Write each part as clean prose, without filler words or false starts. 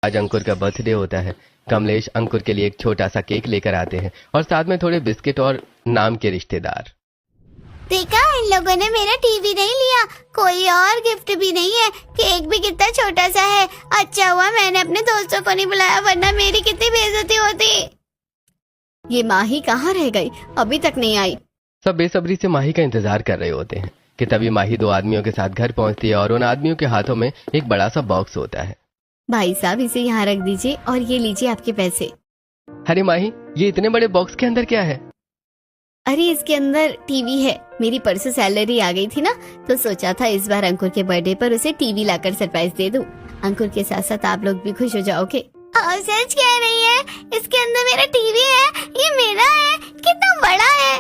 आज अंकुर का बर्थडे होता है। कमलेश अंकुर के लिए एक छोटा सा केक लेकर आते हैं और साथ में थोड़े बिस्किट और नाम के रिश्तेदार। देखा, इन लोगों ने मेरा टीवी नहीं लिया, कोई और गिफ्ट भी नहीं है, केक भी कितना छोटा सा है। अच्छा हुआ मैंने अपने दोस्तों को नहीं बुलाया, वरना मेरी कितनी बेइज्जती होती। ये माही कहाँ रह गई, अभी तक नहीं आई। सब बेसब्री से माही का इंतजार कर रहे होते हैं कि तभी माही 2 आदमियों के साथ घर पहुंचती है और उन आदमियों के हाथों में एक बड़ा सा बॉक्स होता है। भाई साहब, इसे यहाँ रख दीजिए और ये लीजिए आपके पैसे। अरे माही, ये इतने बड़े बॉक्स के अंदर क्या है? अरे इसके अंदर टीवी है। मेरी परसों सैलरी आ गई थी ना, तो सोचा था इस बार अंकुर के बर्थडे पर उसे टीवी लाकर सरप्राइज दे दूं। अंकुर के साथ साथ आप लोग भी खुश हो जाओगे। सच कह रही है, इसके अंदर मेरा टीवी है, ये मेरा है, कितना बड़ा है।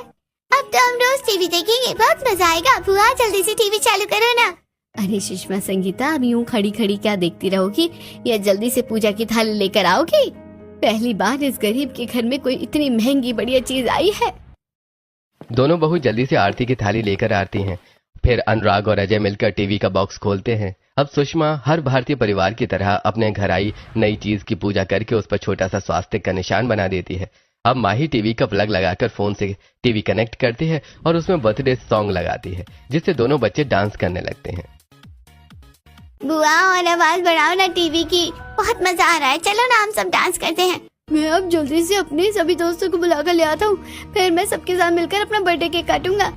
अब तो हम रोज टीवी देखेंगे, बहुत मजा आएगा। बुआ जल्दी से टीवी चालू करो ना। अरे सुषमा संगीता, अब यूं खड़ी खड़ी क्या देखती रहोगी, या जल्दी से पूजा की थाली लेकर आओगी। पहली बार इस गरीब के घर में कोई इतनी महंगी बढ़िया चीज आई है। दोनों बहू जल्दी से आरती की थाली लेकर आती हैं। फिर अनुराग और अजय मिलकर टीवी का बॉक्स खोलते हैं। अब सुषमा हर भारतीय परिवार की तरह अपने घर आई नई चीज की पूजा करके उस पर छोटा सा स्वास्तिक का निशान बना देती है। अब माही टीवी का प्लग लगाकर फोन से टीवी कनेक्ट करती है और उसमें बर्थडे सॉन्ग लगाती है, जिससे दोनों बच्चे डांस करने लगते हैं। बुआ और आवाज बढ़ाओ ना टीवी की, बहुत मजा आ रहा है। चलो ना हम सब डांस करते हैं। मैं अब जल्दी से अपने सभी दोस्तों को बुलाकर ले आता हूँ, फिर मैं सबके साथ मिलकर अपना बर्थडे केक काटूंगा।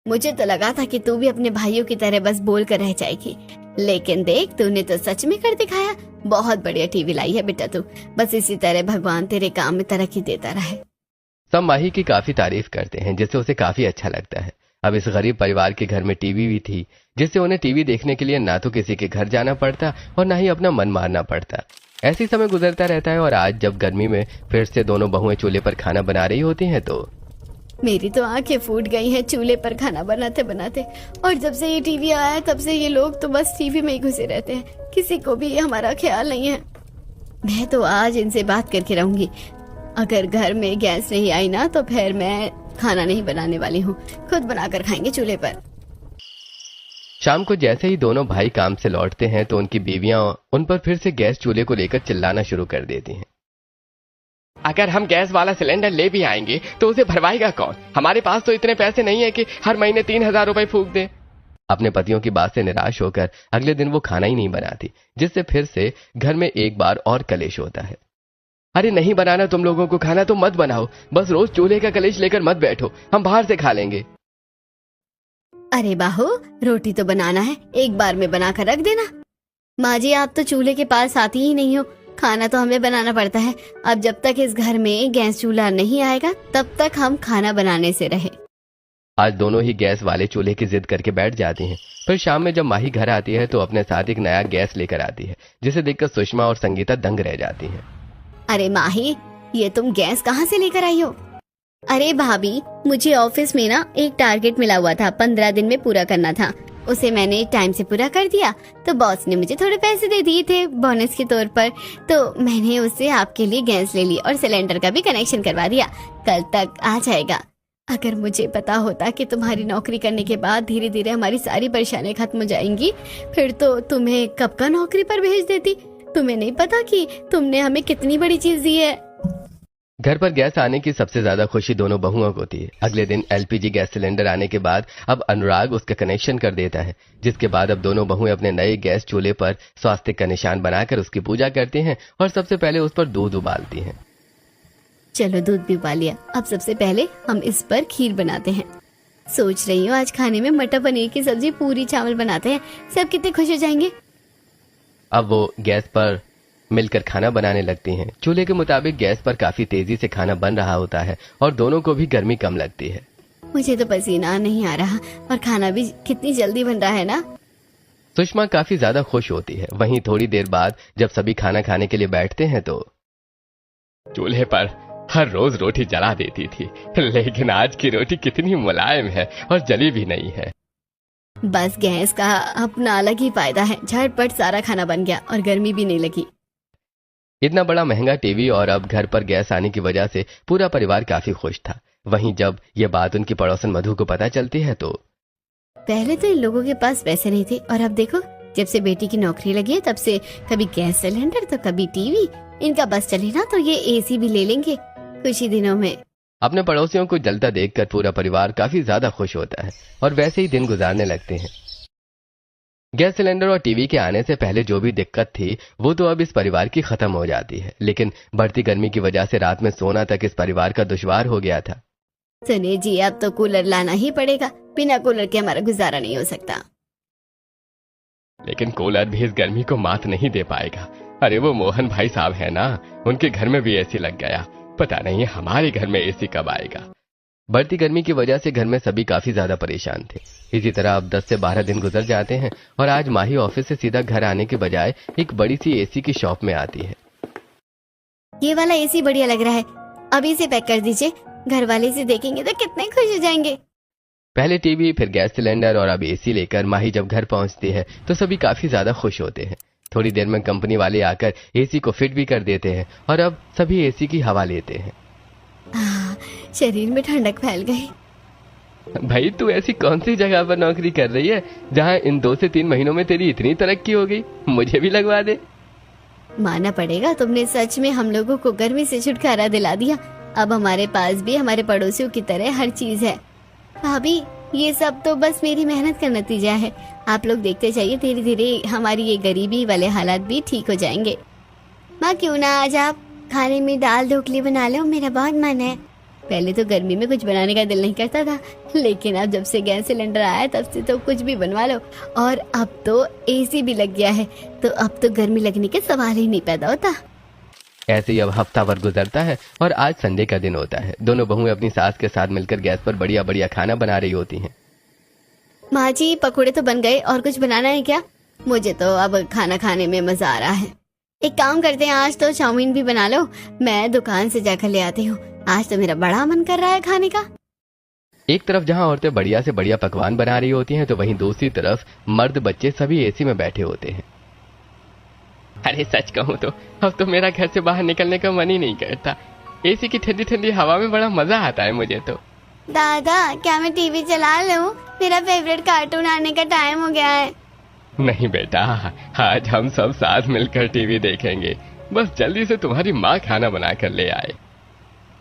मुझे तो लगा था कि तू भी अपने भाइयों की तरह बस बोल कर रह जाएगी, लेकिन देख तूने तो सच में कर दिखाया। बहुत बढ़िया टीवी लाई है बेटा तू, बस इसी तरह भगवान तेरे काम में तरक्की देता रहे। सब माही की काफी तारीफ करते हैं, जिससे उसे काफी अच्छा लगता है। अब इस गरीब परिवार के घर में टीवी भी थी, जिससे उन्हें टीवी देखने के लिए ना तो किसी के घर जाना पड़ता और ना ही अपना मन मारना पड़ता। ऐसी समय गुजरता रहता है और आज जब गर्मी में फिर से दोनों बहुएं चूल्हे पर खाना बना रही होती हैं तो मेरी तो आंखें फूट गई हैं चूल्हे पर खाना बनाते बनाते। और जब से ये टीवी आया है तब से ये लोग तो बस टीवी में ही घुसे रहते हैं, किसी को भी हमारा ख्याल नहीं है। मैं तो आज इनसे बात करके रहूंगी। अगर घर में गैस नहीं आई ना तो फिर मैं खाना नहीं बनाने वाली हूँ, खुद बनाकर खाएंगे चूल्हे पर। शाम को जैसे ही दोनों भाई काम से लौटते हैं तो उनकी बीवियां उन पर फिर से गैस चूल्हे को लेकर चिल्लाना शुरू कर देती हैं। अगर हम गैस वाला सिलेंडर ले भी आएंगे तो उसे भरवाएगा कौन? हमारे पास तो इतने पैसे नहीं है कि हर महीने 3000 रुपए फूंक दे। अपने पतियों की बात से निराश होकर अगले दिन वो खाना ही नहीं बनाती, जिससे फिर से घर में एक बार और कलेश होता है। अरे नहीं बनाना तुम लोगों को खाना तो मत बनाओ, बस रोज चूल्हे का कलेश लेकर मत बैठो, हम बाहर से खा लेंगे। अरे बाहू, रोटी तो बनाना है, एक बार में बनाकर रख देना। माँ जी, आप तो चूल्हे के पास आती ही नहीं हो, खाना तो हमें बनाना पड़ता है। अब जब तक इस घर में गैस चूल्हा नहीं आएगा तब तक हम खाना बनाने से रहे। आज दोनों ही गैस वाले चूल्हे की जिद करके बैठ जाती हैं। फिर शाम में जब माही घर आती है तो अपने साथ एक नया गैस लेकर आती है, जिसे देखकर सुषमा और संगीता दंग रह जाती हैं। अरे माही, ये तुम गैस कहाँ से लेकर आई हो? अरे भाभी, मुझे ऑफिस में ना एक टारगेट मिला हुआ था, 15 दिन में पूरा करना था। उसे मैंने टाइम से पूरा कर दिया तो बॉस ने मुझे थोड़े पैसे दे दिए थे बोनस के तौर पर, तो मैंने उससे आपके लिए गैस ले ली और सिलेंडर का भी कनेक्शन करवा दिया। कल तक आ जाएगा। अगर मुझे पता होता कि तुम्हारी नौकरी करने के बाद धीरे धीरे हमारी सारी परेशानियां खत्म हो जाएंगी, फिर तो तुम्हें कब का नौकरी पर भेज देती। तुम्हें नहीं पता कि तुमने हमें कितनी बड़ी चीज दी है। घर पर गैस आने की सबसे ज्यादा खुशी दोनों बहुओं को होती है। अगले दिन एलपीजी गैस सिलेंडर आने के बाद अब अनुराग उसका कनेक्शन कर देता है, जिसके बाद अब दोनों बहुएं अपने नए गैस चूल्हे पर स्वास्तिक का निशान बनाकर उसकी पूजा करती हैं और सबसे पहले उस पर दूध उबालती हैं। चलो दूध भी उबाल लिया, अब सबसे पहले हम इस पर खीर बनाते हैं। सोच रही हूँ आज खाने में मटर पनीर की सब्जी पूरी चावल बनाते हैं, सब कितने खुश हो जाएंगे। अब वो गैस पर मिलकर खाना बनाने लगती हैं। चूल्हे के मुताबिक गैस पर काफी तेजी से खाना बन रहा होता है और दोनों को भी गर्मी कम लगती है। मुझे तो पसीना नहीं आ रहा और खाना भी कितनी जल्दी बन रहा है ना। सुषमा काफी ज्यादा खुश होती है। वहीं थोड़ी देर बाद जब सभी खाना खाने के लिए बैठते हैं तो चूल्हे पर हर रोज रोटी जला देती थी, लेकिन आज की रोटी कितनी मुलायम है और जली भी नहीं है। बस गैस का अपना अलग ही फायदा है, झटपट सारा खाना बन गया और गर्मी भी नहीं लगी। इतना बड़ा महंगा टीवी और अब घर पर गैस आने की वजह से पूरा परिवार काफी खुश था। वहीं जब ये बात उनकी पड़ोसन मधु को पता चलती है तो पहले तो इन लोगों के पास पैसे नहीं थे और अब देखो जब से बेटी की नौकरी लगी है तब से कभी गैस सिलेंडर तो कभी टीवी। इनका बस चले ना तो ये एसी भी ले लेंगे कुछ ही दिनों में। अपने पड़ोसियों को जलता देखकर पूरा परिवार काफी ज्यादा खुश होता है और वैसे ही दिन गुजारने लगते हैं। गैस सिलेंडर और टीवी के आने से पहले जो भी दिक्कत थी वो तो अब इस परिवार की खत्म हो जाती है, लेकिन बढ़ती गर्मी की वजह से रात में सोना तक इस परिवार का दुश्वार हो गया था। सुनिए जी, अब तो कूलर लाना ही पड़ेगा, बिना कूलर के हमारा गुजारा नहीं हो सकता। लेकिन कूलर भी इस गर्मी को मात नहीं दे पाएगा। अरे वो मोहन भाई साहब है ना, उनके घर में भी एसी लग गया, पता नहीं हमारे घर में एसी कब आएगा। बढ़ती गर्मी की वजह से घर में सभी काफी ज्यादा परेशान थे। इसी तरह अब 10 से 12 दिन गुजर जाते हैं और आज माही ऑफिस से सीधा घर आने के बजाय एक बड़ी सी एसी की शॉप में आती है। ये वाला एसी बढ़िया लग रहा है, अभी इसे पैक कर दीजिए, घर वाले इसे देखेंगे तो कितने खुश हो जाएंगे। पहले टीवी, फिर गैस सिलेंडर और अब एसी लेकर माही जब घर पहुंचती है तो सभी काफी ज्यादा खुश होते हैं। थोड़ी देर में कंपनी वाले आकर एसी को फिट भी कर देते हैं और अब सभी एसी की हवा लेते हैं। शरीर में ठंडक फैल गई। भाई तू ऐसी कौन सी जगह पर नौकरी कर रही है जहाँ इन 2 से 3 महीनों में तेरी इतनी तरक्की हो गई? मुझे भी लगवा दे। मानना पड़ेगा, तुमने सच में हम लोगों को गर्मी से छुटकारा दिला दिया। अब हमारे पास भी हमारे पड़ोसियों की तरह हर चीज है। भाभी, ये सब तो बस मेरी मेहनत का नतीजा है। आप लोग देखते जाइए, धीरे धीरे हमारी ये गरीबी वाले हालात भी ठीक हो जाएंगे। माँ, क्यों ना आज आप खाने में दाल ढोकली बना लो, मेरा बहुत मन है। पहले तो गर्मी में कुछ बनाने का दिल नहीं करता था, लेकिन अब जब से गैस सिलेंडर आया तब से तो कुछ भी बनवा लो। और अब तो एसी भी लग गया है, तो अब तो गर्मी लगने के सवाल ही नहीं पैदा होता। ऐसे ही अब हफ्ता भर गुजरता है और आज संडे का दिन होता है। दोनों बहुएं अपनी सास के साथ मिलकर गैस पर बढ़िया बढ़िया खाना बना रही होती हैं। माँ जी, पकौड़े तो बन गए, और कुछ बनाना है क्या? मुझे तो अब खाना खाने में मजा आ रहा है। एक काम करते हैं, आज तो चाउमीन भी बना लो, मैं दुकान से जाकर ले आती हूँ। आज तो मेरा बड़ा मन कर रहा है खाने का। एक तरफ जहाँ औरतें बढ़िया से बढ़िया पकवान बना रही होती हैं तो वहीं दूसरी तरफ मर्द बच्चे सभी एसी में बैठे होते हैं। अरे सच कहूँ तो अब तो मेरा घर से बाहर निकलने का मन ही नहीं करता। एसी की ठंडी ठंडी हवा में बड़ा मजा आता है मुझे तो। दादा, क्या मैं टीवी चला लूं? मेरा फेवरेट कार्टून आने का टाइम हो गया है। नहीं बेटा, आज हम सब साथ मिलकर टीवी देखेंगे। बस जल्दी से तुम्हारी माँ खाना बना कर ले आए।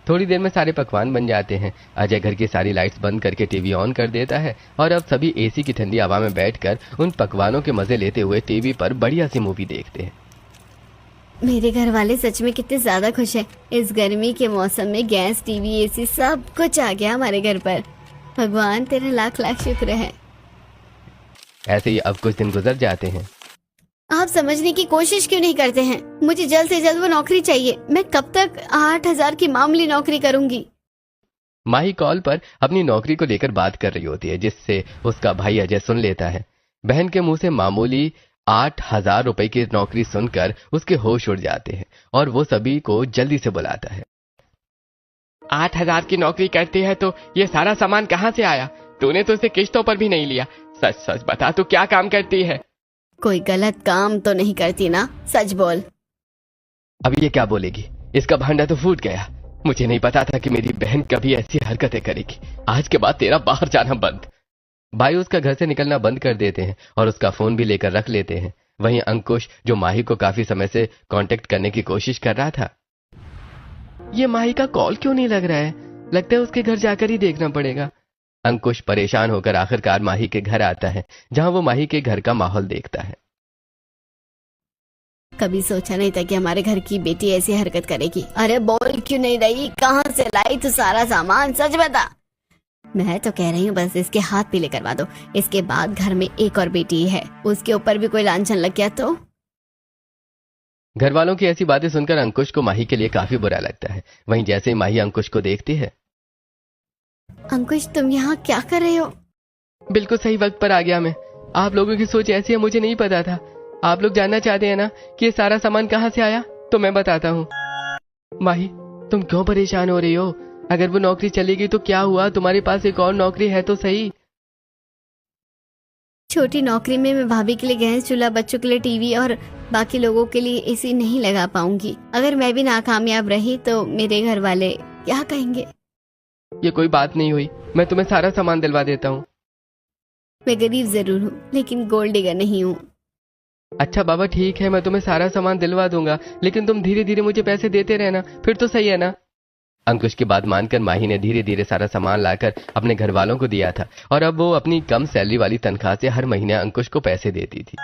थोड़ी देर में सारे पकवान बन जाते हैं। अजय घर की सारी लाइट्स बंद करके टीवी ऑन कर देता है और अब सभी एसी की ठंडी हवा में बैठकर उन पकवानों के मजे लेते हुए टीवी पर बढ़िया सी मूवी देखते हैं। मेरे घर वाले सच में कितने ज्यादा खुश हैं। इस गर्मी के मौसम में गैस, टीवी, एसी सब कुछ आ गया हमारे घर पर। भगवान तेरा लाख लाख शुक्र है। ऐसे ही अब कुछ दिन गुजर जाते हैं। आप समझने की कोशिश क्यों नहीं करते हैं? मुझे जल्द से जल्द वो नौकरी चाहिए। मैं कब तक 8,000 की मामूली नौकरी करूंगी? माही कॉल पर अपनी नौकरी को लेकर बात कर रही होती है, जिससे उसका भाई अजय सुन लेता है। बहन के मुंह से मामूली 8,000 रुपए की नौकरी सुनकर उसके होश उड़ जाते हैं और वो सभी को जल्दी से बुलाता है। 8,000 की नौकरी करती है तो ये सारा सामान कहाँ से आया? तूने तो इसे किश्तों पर भी नहीं लिया। सच सच बता, तू क्या काम करती है? कोई गलत काम तो नहीं करती ना? सच बोल। अब ये क्या बोलेगी? इसका भांडा तो फूट गया। मुझे नहीं पता था कि मेरी बहन कभी ऐसी हरकतें करेगी। आज के बाद तेरा बाहर जाना बंद। भाई उसका घर से निकलना बंद कर देते हैं और उसका फोन भी लेकर रख लेते हैं। वहीं अंकुश, जो माही को काफी समय से कांटेक्ट करने की कोशिश कर रहा था, ये माही का कॉल क्यों नहीं लग रहा है? लगता है उसके घर जाकर ही देखना पड़ेगा। अंकुश परेशान होकर आखिरकार माही के घर आता है, जहां वो माही के घर का माहौल देखता है। कभी सोचा नहीं था कि हमारे घर की बेटी ऐसी हरकत करेगी। अरे बोल क्यों नहीं रही? कहाँ से लाई तू सारा सामान? सच बता। मैं तो कह रही हूँ बस इसके हाथ पीले करवा दो। इसके बाद घर में एक और बेटी है, उसके ऊपर भी कोई लांछन लग गया तो? घर वालों की ऐसी बातें सुनकर अंकुश को माही के लिए काफी बुरा लगता है। वहीं जैसे ही माही अंकुश को देखती है, अंकुश तुम यहाँ क्या कर रहे हो? बिल्कुल सही वक्त पर आ गया मैं। आप लोगों की सोच ऐसी है, मुझे नहीं पता था। आप लोग जानना चाहते हैं ना कि ये सारा सामान कहाँ से आया? तो मैं बताता हूँ। माही, तुम क्यों परेशान हो रही हो? अगर वो नौकरी चली गई तो क्या हुआ? तुम्हारे पास एक और नौकरी है तो सही। छोटी नौकरी में मैं भाभी के लिए गैस चूल्हा, बच्चों के लिए टीवी और बाकी लोगों के लिए एसी नहीं लगा पाऊंगी। अगर मैं भी नाकामयाब रही तो मेरे घर वाले क्या कहेंगे? ये कोई बात नहीं हुई, मैं तुम्हें सारा सामान दिलवा देता हूँ। मैं गरीब जरूर हूँ लेकिन गोल्ड डिगर नहीं हूँ। अच्छा बाबा ठीक है, मैं तुम्हें सारा सामान दिलवा दूंगा, लेकिन तुम धीरे धीरे मुझे पैसे देते रहना, फिर तो सही है ना। अंकुश की बात मानकर माही ने धीरे धीरे सारा सामान लाकर अपने घर वालों को दिया था और अब वो अपनी कम सैलरी वाली तनख्वाह से हर महीने अंकुश को पैसे देती थी।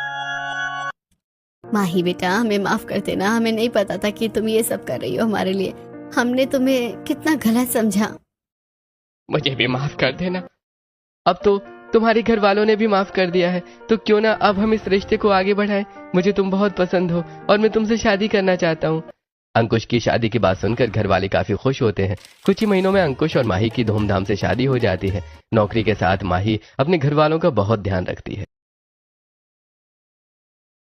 माही बेटा, हमें माफ कर देना, हमें नहीं पता था कि तुम ये सब कर रही हो हमारे लिए। हमने तुम्हें कितना गलत समझा। मुझे भी माफ कर देना। अब तो तुम्हारे घर वालों ने भी माफ कर दिया है, तो क्यों ना अब हम इस रिश्ते को आगे बढ़ाएं। मुझे तुम बहुत पसंद हो और मैं तुमसे शादी करना चाहता हूँ। अंकुश की शादी की बात सुनकर घर वाले काफी खुश होते हैं। कुछ ही महीनों में अंकुश और माही की धूमधाम से शादी हो जाती है। नौकरी के साथ माही अपने घर वालों का बहुत ध्यान रखती है।